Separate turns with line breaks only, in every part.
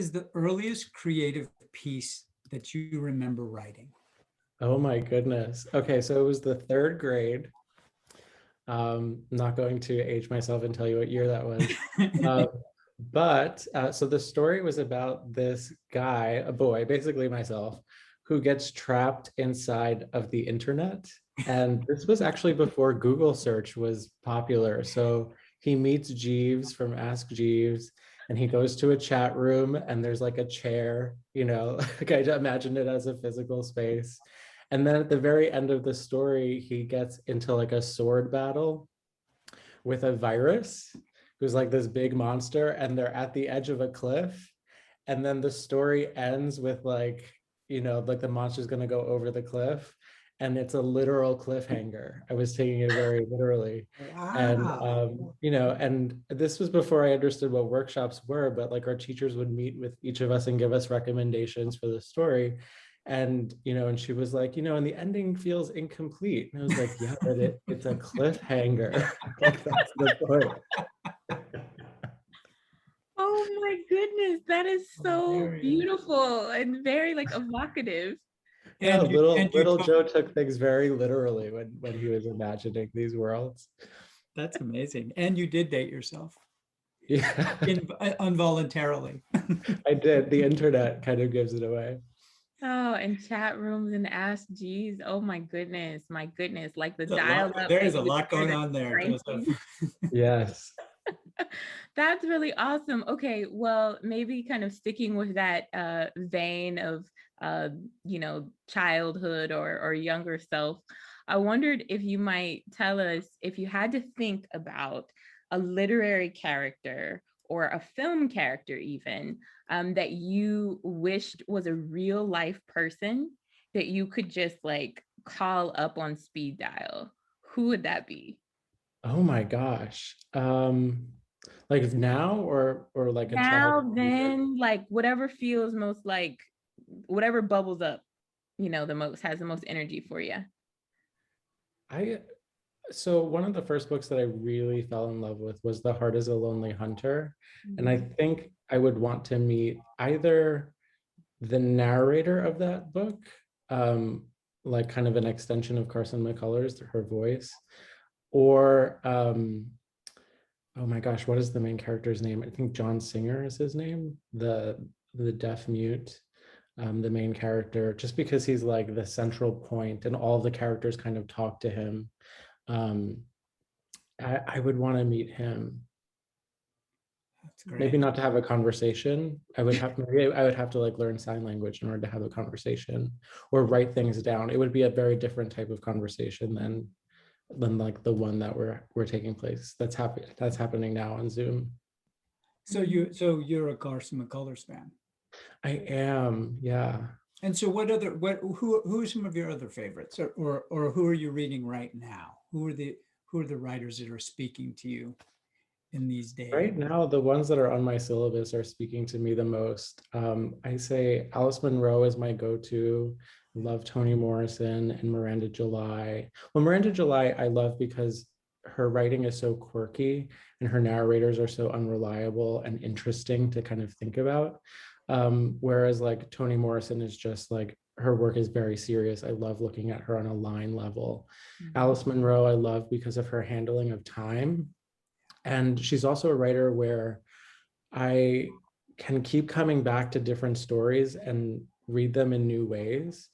is the earliest creative piece that you remember writing?
Oh my goodness. Okay, so it was the third grade. Not going to age myself and tell you what year that was. Uh, so the story was about this guy, a boy, basically myself, who gets trapped inside of the internet. And this was actually before Google search was popular. So he meets Jeeves from Ask Jeeves, and he goes to a chat room, and there's like a chair, like I imagine it as a physical space. And then at the very end of the story, he gets into like a sword battle with a virus who's like this big monster, and they're at the edge of a cliff. And then the story ends with like, like the monster's going to go over the cliff. And it's a literal cliffhanger. I was taking it very literally. And,
Wow.
and this was before I understood what workshops were, but like our teachers would meet with each of us and give us recommendations for the story. And and she was like, and the ending feels incomplete. And I was like, yeah, but it's a cliffhanger. Like that's the point.
Oh my goodness, that is so
Hilarious.
beautiful and very like evocative.
Yeah,
And
little Joe took things very literally when he was imagining these worlds.
that's amazing. And you did date yourself
Yeah,
involuntarily.
I did. The internet kind of gives it away.
Oh, and chat rooms and Ask Jeeves. Oh my goodness, like the
There's a
dial
lot-
up.
there is a lot going on there, Joseph.
Yes.
That's really awesome. Okay, well, maybe kind of sticking with that vein of childhood or younger self, I wondered if you might tell us if you had to think about a literary character or a film character even that you wished was a real life person that you could just like call up on speed dial. Who would that be?
Oh my gosh. Like now or like a child?
Now, then, like whatever feels most like whatever bubbles up, the most has the most energy for you.
So one of the first books that I really fell in love with was The Heart is a Lonely Hunter. And I think I would want to meet either the narrator of that book, like kind of an extension of Carson McCullers, her voice, or oh my gosh, what is the main character's name? I think John Singer is his name, the deaf mute, the main character, just because he's like the central point and all the characters kind of talk to him. I would want to meet him.
That's great.
Maybe not to have a conversation. I would have to like learn sign language in order to have a conversation or write things down. It would be a very different type of conversation than like the one that we're taking place. That's happening now on Zoom.
So you're a Carson McCullers fan.
I am, yeah.
And so who are some of your other favorites, or who are you reading right now? Who are the writers that are speaking to you in these days?
Right now, the ones that are on my syllabus are speaking to me the most. I say Alice Munro is my go-to. Love Toni Morrison and Miranda July. Well, Miranda July I love because her writing is so quirky and her narrators are so unreliable and interesting to kind of think about. Whereas like Toni Morrison is just like, her work is very serious. I love looking at her on a line level. Alice Munro I love because of her handling of time. And she's also a writer where I can keep coming back to different stories and read them in new ways.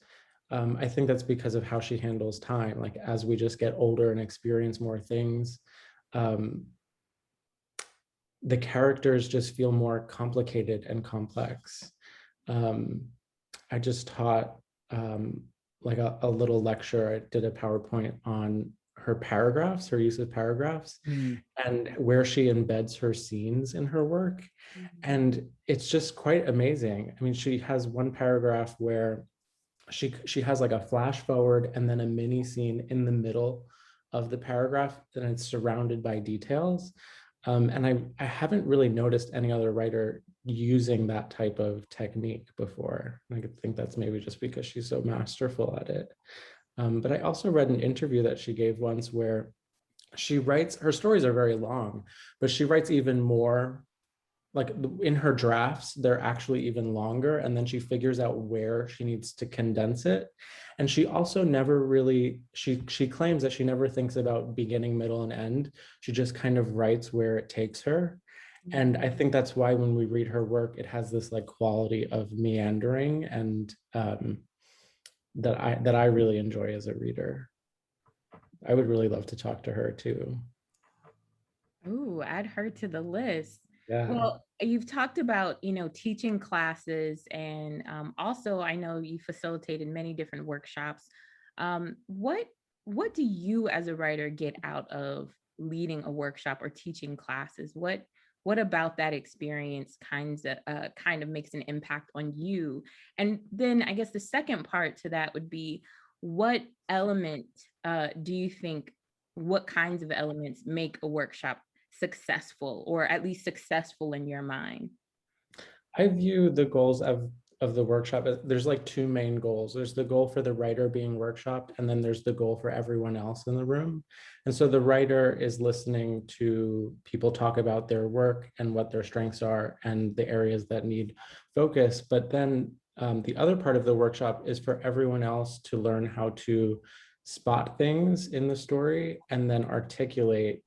I think that's because of how she handles time. Like as we just get older and experience more things, the characters just feel more complicated and complex. I just taught like a little lecture. I did a PowerPoint on her paragraphs, her use of paragraphs, and where she embeds her scenes in her work. And it's just quite amazing. I mean, she has one paragraph where she has like a flash forward and then a mini scene in the middle of the paragraph, and it's surrounded by details. And I haven't really noticed any other writer using that type of technique before. I think that's maybe just because she's so masterful at it. But I also read an interview that she gave once where she writes, her stories are very long, but she writes even more like in her drafts, they're actually even longer. And then she figures out where she needs to condense it. And she also never really, she claims that she never thinks about beginning, middle, and end. She just kind of writes where it takes her. And I think that's why when we read her work, it has this like quality of meandering and that I really enjoy as a reader. I would really love to talk to her too.
Ooh, add her to the list.
Yeah.
Well, you've talked about, teaching classes, and also I know you facilitated many different workshops. What do you as a writer get out of leading a workshop or teaching classes? What about that experience kind of makes an impact on you? And then I guess the second part to that would be, what element do you think, what kinds of elements make a workshop successful, or at least successful in your mind?
I view the goals of the workshop as there's like two main goals. There's the goal for the writer being workshopped, and then there's the goal for everyone else in the room. And so the writer is listening to people talk about their work and what their strengths are and the areas that need focus. But then the other part of the workshop is for everyone else to learn how to spot things in the story and then articulate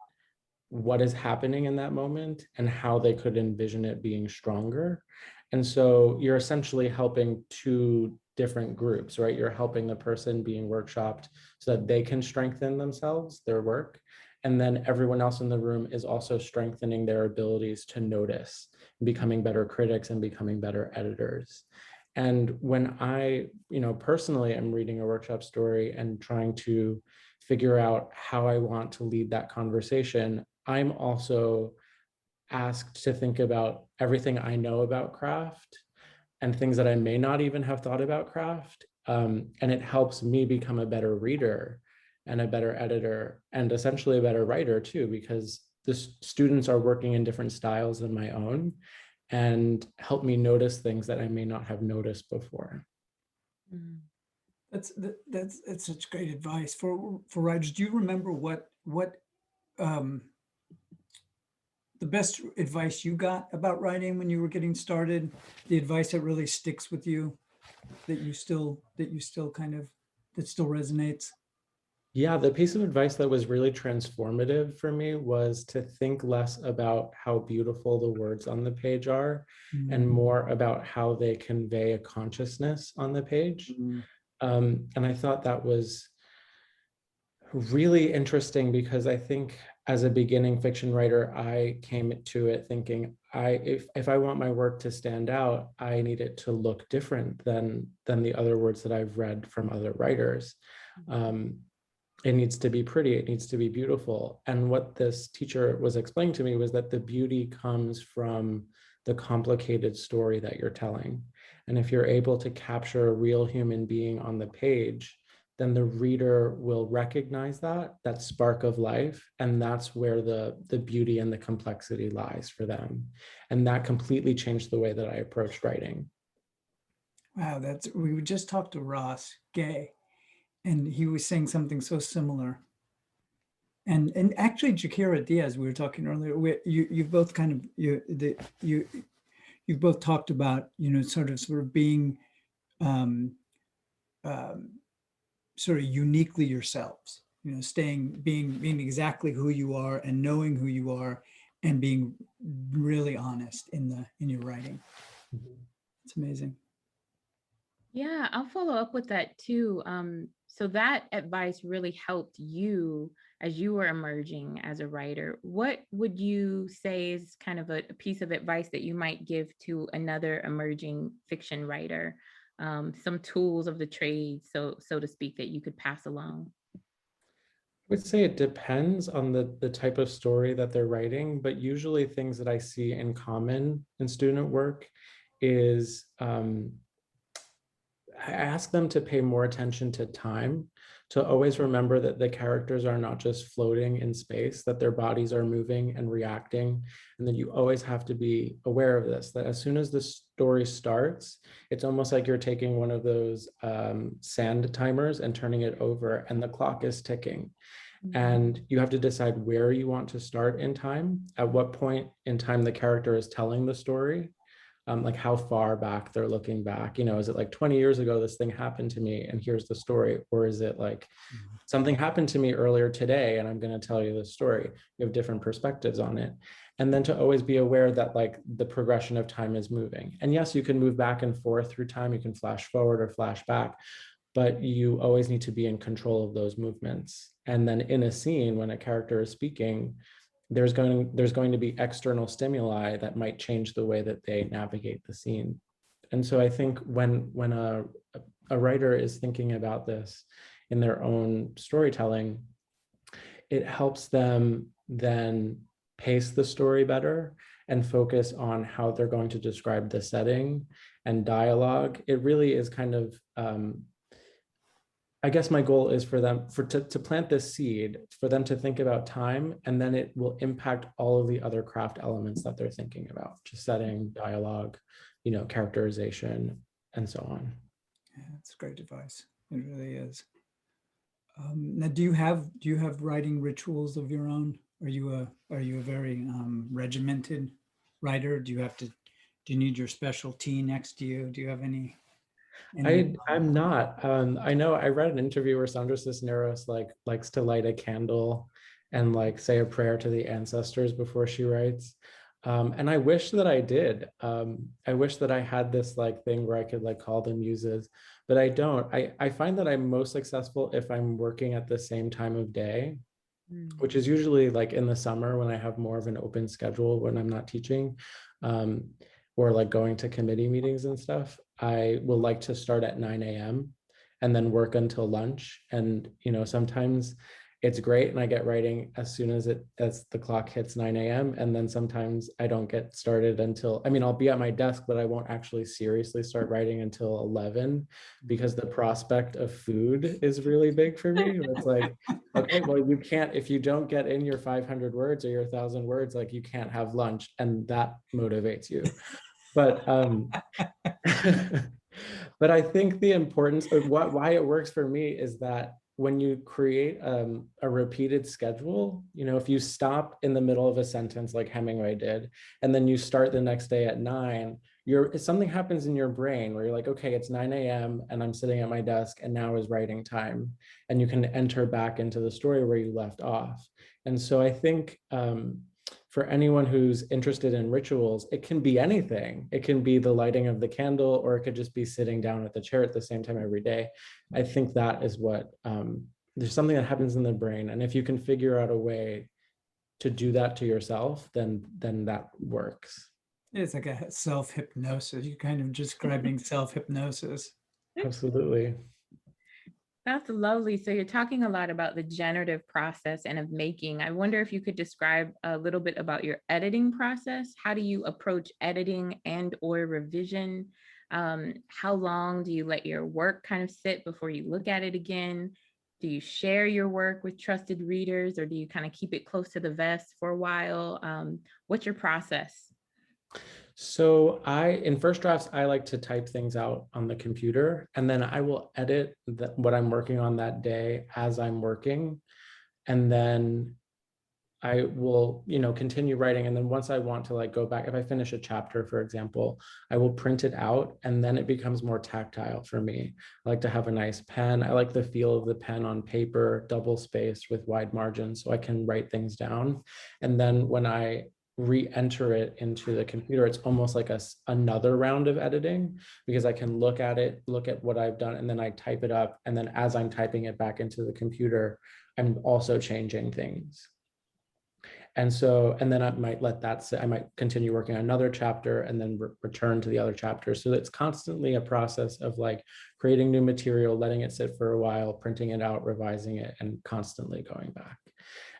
what is happening in that moment and how they could envision it being stronger. And so you're essentially helping two different groups, right? You're helping the person being workshopped so that they can strengthen themselves, their work. And then everyone else in the room is also strengthening their abilities to notice, becoming better critics and becoming better editors. And when I, personally am reading a workshop story and trying to figure out how I want to lead that conversation, I'm also asked to think about everything I know about craft and things that I may not even have thought about craft. And it helps me become a better reader and a better editor and essentially a better writer too, because the students are working in different styles than my own and help me notice things that I may not have noticed before.
Mm.
That's such great advice for writers. Do you remember what the best advice you got about writing when you were getting started? The advice that really sticks with you, that still resonates?
Yeah, the piece of advice that was really transformative for me was to think less about how beautiful the words on the page are and more about how they convey a consciousness on the page. And I thought that was really interesting because I think as a beginning fiction writer, I came to it thinking, if I want my work to stand out, I need it to look different than the other words that I've read from other writers. It needs to be pretty, it needs to be beautiful. And what this teacher was explaining to me was that the beauty comes from the complicated story that you're telling. And if you're able to capture a real human being on the page, then the reader will recognize that spark of life. And that's where the beauty and the complexity lies for them. And that completely changed the way that I approached writing.
Wow, we just talked to Ross Gay, and he was saying something so similar. And actually, Jakira Diaz, we were talking earlier. You've both kind of you've both talked about sort of being sort of uniquely yourselves. Being exactly who you are and knowing who you are, and being really honest in your writing. It's amazing.
Yeah, I'll follow up with that too. So that advice really helped you as you were emerging as a writer. What would you say is kind of a piece of advice that you might give to another emerging fiction writer? Some tools of the trade, so to speak, that you could pass along?
I would say it depends on the type of story that they're writing, but usually things that I see in common in student work is I ask them to pay more attention to time, to always remember that the characters are not just floating in space, that their bodies are moving and reacting. And then you always have to be aware of this, that as soon as the story starts, it's almost like you're taking one of those sand timers and turning it over and the clock is ticking. And you have to decide where you want to start in time, at what point in time the character is telling the story, like how far back they're looking back. You know, is it like 20 years ago, this thing happened to me and here's the story? Or is it like something happened to me earlier today and I'm going to tell you the story? You have different perspectives on it. And then to always be aware that like the progression of time is moving. And yes, you can move back and forth through time. You can flash forward or flash back, but you always need to be in control of those movements. And then in a scene, when a character is speaking, there's going to be external stimuli that might change the way that they navigate the scene. And so I think when a writer is thinking about this in their own storytelling, it helps them then pace the story better and focus on how they're going to describe the setting and dialogue. It really is kind of I guess my goal is for them to plant this seed, for them to think about time, and then it will impact all of the other craft elements that they're thinking about, just setting, dialogue, you know, characterization, and so on.
Yeah, that's great advice. It really is. Now, do you have writing rituals of your own? Are you a very regimented writer? Do you need your special tea next to you? Do you have any
I'm not. I know I read an interview where Sandra Cisneros likes to light a candle and like say a prayer to the ancestors before she writes. And I wish that I did. I wish that I had this like thing where I could like call them muses, but I don't. I find that I'm most successful if I'm working at the same time of day, which is usually like in the summer when I have more of an open schedule when I'm not teaching, or like going to committee meetings and stuff. I will like to start at 9 a.m. and then work until lunch. And, you know, sometimes it's great and I get writing as soon as the clock hits 9 a.m. And then sometimes I don't get started until, I mean, I'll be at my desk, but I won't actually seriously start writing until 11 because the prospect of food is really big for me. It's like, okay, well, you can't, if you don't get in your 500 words or your 1,000 words, like you can't have lunch, and that motivates you. But but I think the importance of why it works for me is that when you create a repeated schedule, you know, if you stop in the middle of a sentence like Hemingway did, and then you start the next day at 9, something happens in your brain where you're like, okay, it's 9 a.m. and I'm sitting at my desk and now is writing time. And you can enter back into the story where you left off. And so I think for anyone who's interested in rituals, it can be anything. It can be the lighting of the candle, or it could just be sitting down at the chair at the same time every day. I think that is what, there's something that happens in the brain. And if you can figure out a way to do that to yourself, then that works.
It's like a self-hypnosis. You're kind of describing self-hypnosis.
Absolutely.
That's lovely. So you're talking a lot about the generative process and of making. I wonder if you could describe a little bit about your editing process. How do you approach editing and or revision? How long do you let your work kind of sit before you look at it again? Do you share your work with trusted readers, or do you kind of keep it close to the vest for a while? What's your process?
So in first drafts, I like to type things out on the computer, and then I will edit what I'm working on that day as I'm working. And then I will, you know, continue writing. And then once I want to like go back, if I finish a chapter, for example, I will print it out, and then it becomes more tactile for me. I like to have a nice pen. I like the feel of the pen on paper, double spaced with wide margins, so I can write things down. And then when I re-enter it into the computer, it's almost like another round of editing, because I can look at it, look at what I've done, and then I type it up. And then as I'm typing it back into the computer, I'm also changing things. And so, and then I might let that sit, I might continue working on another chapter and then return to the other chapter. So it's constantly a process of like creating new material, letting it sit for a while, printing it out, revising it, and constantly going back.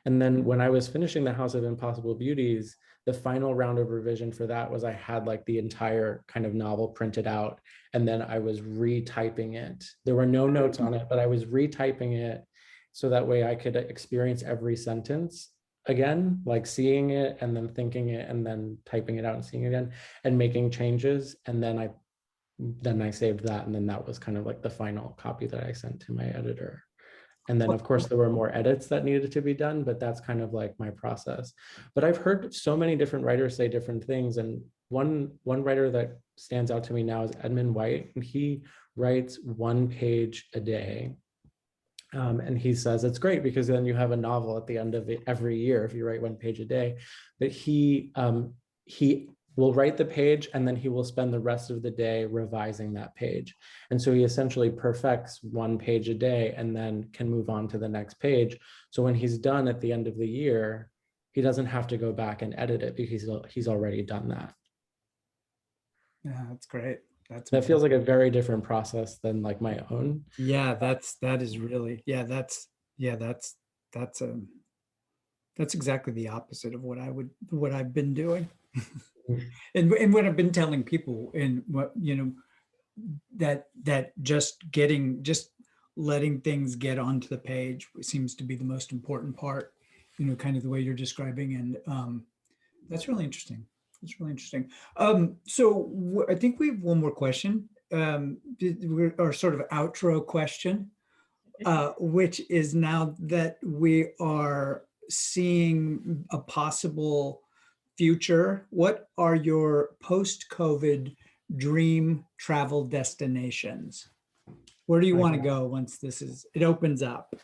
And then when I was finishing The House of Impossible Beauties, the final round of revision for that was I had like the entire kind of novel printed out, and then I was retyping it. There were no notes on it, but I was retyping it so that way I could experience every sentence again, like seeing it and then thinking it and then typing it out and seeing it again and making changes. And then I saved that, and then that was kind of like the final copy that I sent to my editor. And then of course there were more edits that needed to be done, but that's kind of like my process. But I've heard so many different writers say different things. And one writer that stands out to me now is Edmund White, and he writes 1 page a day. And he says it's great because then you have a novel at the end of it every year if you write 1 page a day. But he will write the page and then he will spend the rest of the day revising that page. And so he essentially perfects 1 page a day and then can move on to the next page. So when he's done at the end of the year, he doesn't have to go back and edit it because he's already done that.
Yeah, that's great.
That feels like a very different process than like my own.
Yeah, that's exactly the opposite of what I've been doing. and what I've been telling people, and what, that just letting things get onto the page seems to be the most important part, kind of the way you're describing. And that's really interesting. That's really interesting. So I think we have one more question, our sort of outro question, which is, now that we are seeing a possible future, what are your post-COVID dream travel destinations? Where do you want to go once it opens up?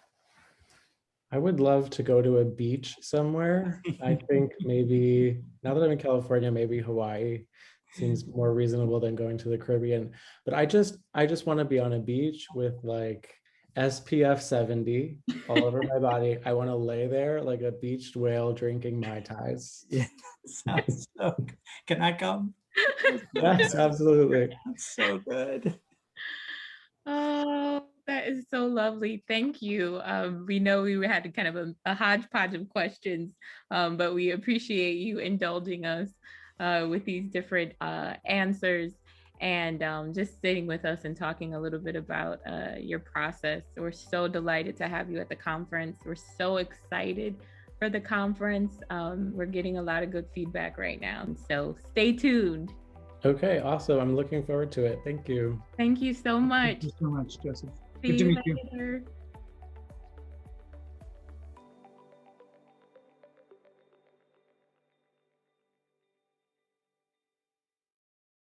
I would love to go to a beach somewhere. I think maybe, now that I'm in California, maybe Hawaii seems more reasonable than going to the Caribbean. But I just want to be on a beach with like SPF 70 all over my body. I want to lay there like a beached whale drinking Mai Tais.
Yeah, sounds so good. Can I come?
Yes, absolutely.
That's so good.
Oh, that is so lovely. Thank you. We know we had a kind of a hodgepodge of questions, but we appreciate you indulging us with these different answers, and just sitting with us and talking a little bit about your process. We're so delighted to have you at the conference. We're so excited for the conference. We're getting a lot of good feedback right now, so stay tuned.
Okay, awesome. I'm looking forward to it. Thank you.
Thank you so much.
Thank you so much, Joseph.
See
Good to
you
meet you.
later.